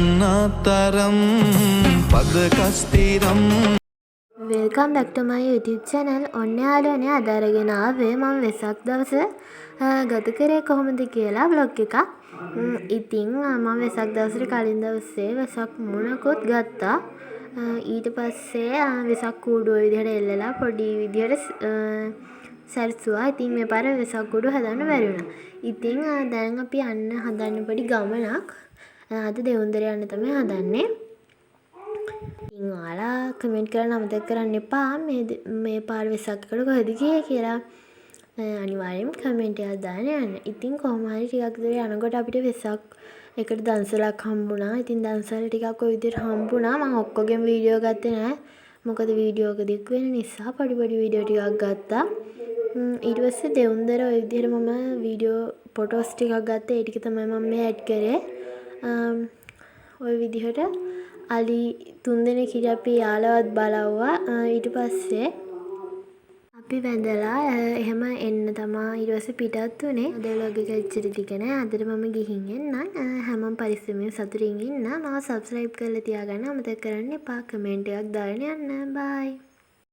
අන්නතරම් පද කස්තිරම්. Welcome back ටු මයි YouTube channel. ඔන්න යාළුවනේ අද අරගෙන ආවේ මම වෙසක් දවස ගත කරේ කොහොමද කියලා vlog එකක්. ඉතින් මම වෙසක් දවසට කලින් දවසේ වෙසක් මුණකුත් ගත්තා. ඊට පස්සේ වෙසක් කූඩුව විදිහට එල්ලලා පොඩි විදිහට සැරසුවා. ඉතින් මේ පාර වෙසක් කූඩුව හදන්න බැරි වුණා. ඉතින් දැන් අපි යන්න හදන්න පොඩි ගමනක්. අද දෙවුන්දර යන්න තමයි හදන්නේ. ඉතින් ඔයාලා කමෙන්ට් කරන්න අමතක කරන්න එපා මේ පාර වෙසක් එකට කොහෙද ගියේ කියලා. අනිවාර්යෙන්ම කමෙන්ට් එකක් දාන්න යන්න. ඉතින් කොහොම හරි ටිකක් දුර යනකොට අපිට වෙසක් එකට දන්සලක් හම්බුණා. ඉතින් දන්සල ටිකක් ওই විදිහට හම්බුණා. මම ඔක්කොගෙම වීඩියෝ ගත්තේ නැහැ. මොකද වීඩියෝ එක දික් වෙන නිසා පොඩි වීඩියෝ ටිකක් ගත්තා. ඊට පස්සේ දෙවුන්දර ওই විදිහට මම වීඩියෝ ෆොටෝස් ටිකක් ගත්තා. ඒ ටික තමයි මම මේ ඇඩ් කරේ. ওই විදිහට අලි 3 දෙනෙක් හිටිය අපි යාළුවත් බලවුවා. ඊට පස්සේ අපි වැඳලා එහෙම එන්න තමයි ඊට පස්සේ පිටත් උනේ. අද vlog එක එච්චර දිග නෑ. අදට මම ගිහින් එන්නම්. හැමෝම පරිස්සමෙන් සතුටින් ඉන්න. මාව subscribe කරලා තියාගන්න අමතක කරන්න එපා. කමෙන්ට් එකක් දාගෙන යන්න. bye.